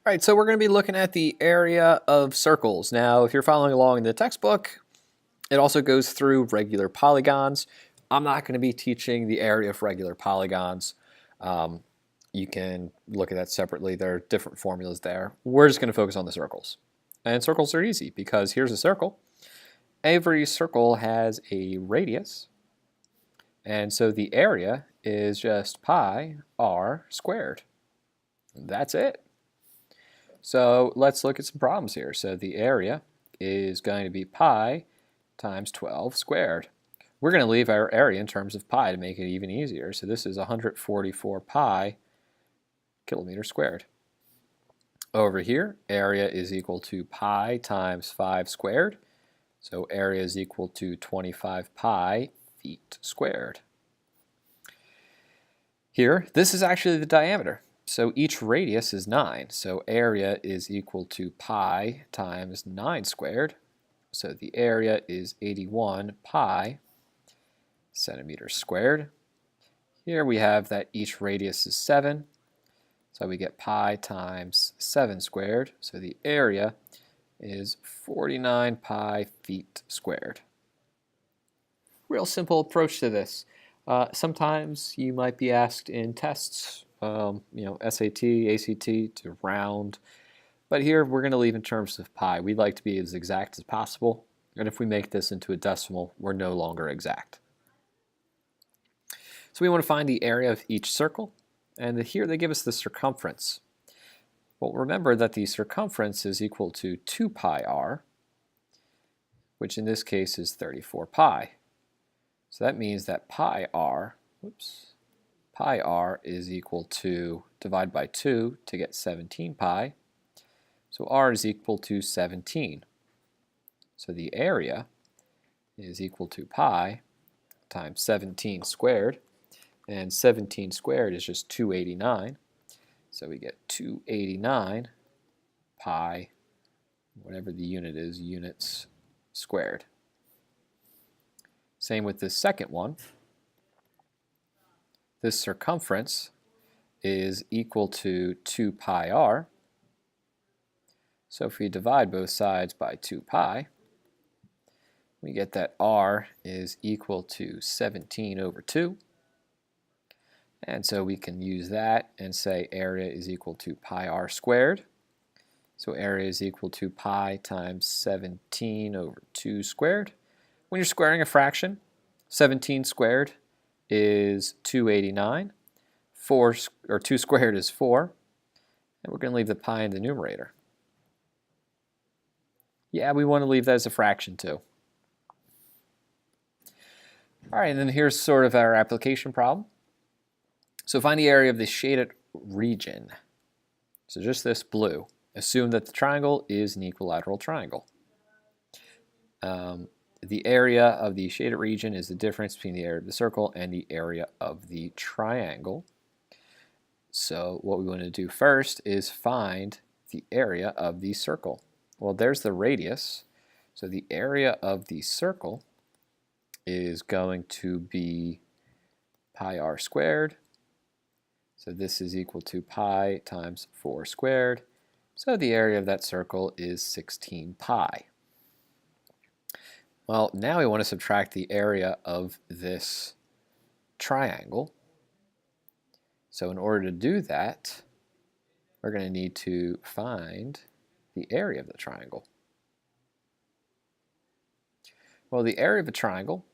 All right, so we're going to be looking at the area of circles. Now, if you're following along in the textbook, it also goes through regular polygons. I'm not going to be teaching the area of regular polygons. You can look at that separately. There are different formulas there. We're just going to focus on the circles. And circles are easy because here's a circle. Every circle has a radius. And so the area is just pi r squared. That's it. So let's look at some problems here. So the area is going to be pi times 12 squared. We're going to leave our area in terms of pi to make it even easier. So this is 144 pi kilometers squared. Over here, area is equal to pi times 5 squared. So area is equal to 25 pi feet squared. Here, this is actually the diameter. So each radius is 9. So area is equal to pi times 9 squared. So the area is 81 pi centimeters squared. Here we have that each radius is 7. So we get pi times 7 squared. So the area is 49 pi feet squared. Real simple approach to this. Sometimes you might be asked in tests, SAT, ACT, to round. But here we're going to leave in terms of pi. We'd like to be as exact as possible. And if we make this into a decimal, we're no longer exact. So we want to find the area of each circle. And here they give us the circumference. Well, remember that the circumference is equal to 2 pi r, which in this case is 34 pi. So that means that pi r is equal to, divide by 2 to get 17 pi. So r is equal to 17. So the area is equal to pi times 17 squared. And 17 squared is just 289. So we get 289 pi, whatever the unit is, units squared. Same with this second one. This circumference is equal to 2 pi r. So if we divide both sides by 2 pi, we get that r is equal to 17 over 2. And so we can use that and say area is equal to pi r squared. So area is equal to pi times 17 over 2 squared. When you're squaring a fraction, 17 squared is 289. 2 squared is 4. And we're going to leave the pi in the numerator. Yeah, we want to leave that as a fraction too. All right, and then here's sort of our application problem. So find the area of the shaded region. So just this blue. Assume that the triangle is an equilateral triangle. The area of the shaded region is the difference between the area of the circle and the area of the triangle. So what we want to do first is find the area of the circle. Well, there's the radius. So the area of the circle is going to be pi r squared. So this is equal to pi times 4 squared. So the area of that circle is 16 pi. Well, now we want to subtract the area of this triangle. So in order to do that, we're going to need to find the area of the triangle. Well, the area of a triangle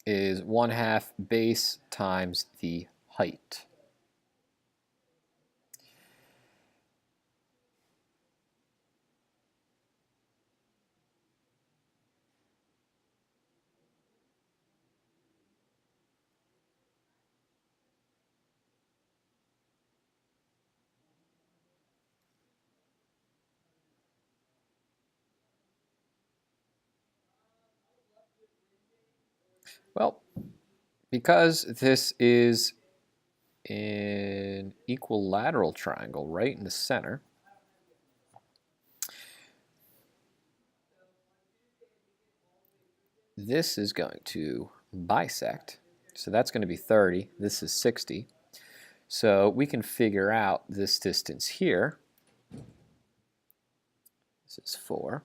is 1/2 base times the height. Well, because this is an equilateral triangle right in the center, this is going to bisect. So that's going to be 30. This is 60. So we can figure out this distance here. This is 4.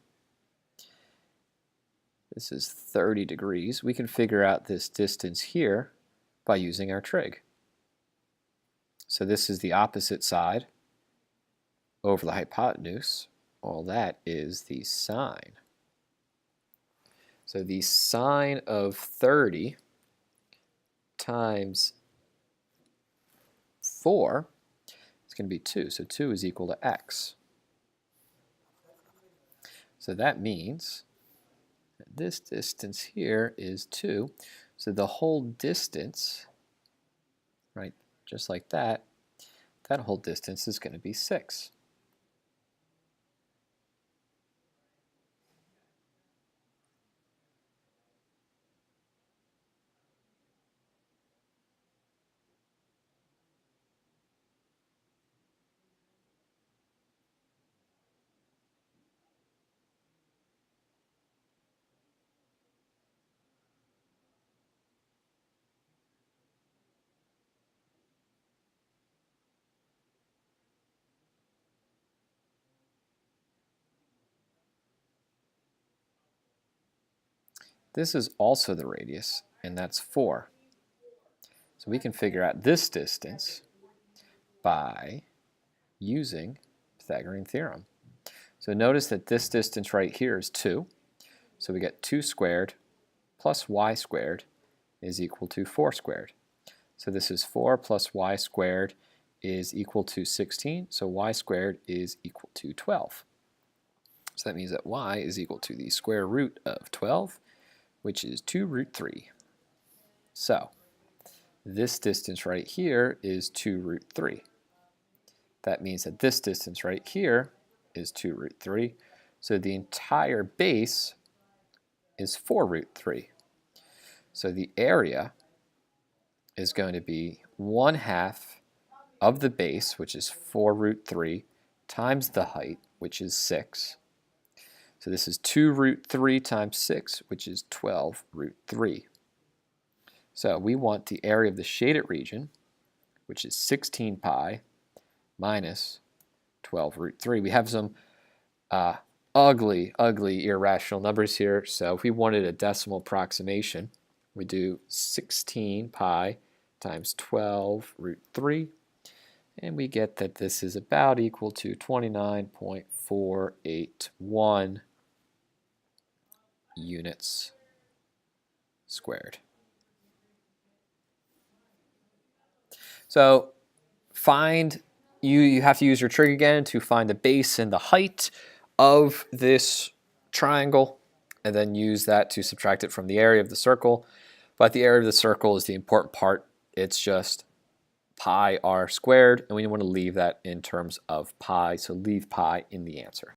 This is 30 degrees. We can figure out this distance here by using our trig. So this is the opposite side over the hypotenuse. All that is the sine. So the sine of 30 times 4 is going to be 2. So 2 is equal to x. So that means that this distance here is 2. So the whole distance, right, just like that, that whole distance is going to be 6. This is also the radius, and that's 4. So we can figure out this distance by using Pythagorean theorem. So notice that this distance right here is 2. So we get 2 squared plus y squared is equal to 4 squared. So this is 4 plus y squared is equal to 16. So y squared is equal to 12. So that means that y is equal to the square root of 12, which is 2 root 3. So this distance right here is 2 root 3. That means that this distance right here is 2 root 3. So the entire base is 4 root 3. So the area is going to be 1/2 of the base, which is 4 root 3, times the height, which is 6. So this is 2 root 3 times 6, which is 12 root 3. So we want the area of the shaded region, which is 16 pi minus 12 root 3. We have some ugly irrational numbers here. So if we wanted a decimal approximation, we do 16 pi times 12 root 3. And we get that this is about equal to 29.481 units squared. So you have to use your trig again to find the base and the height of this triangle, and then use that to subtract it from the area of the circle. But the area of the circle is the important part. It's just pi r squared, and we want to leave that in terms of pi, so leave pi in the answer.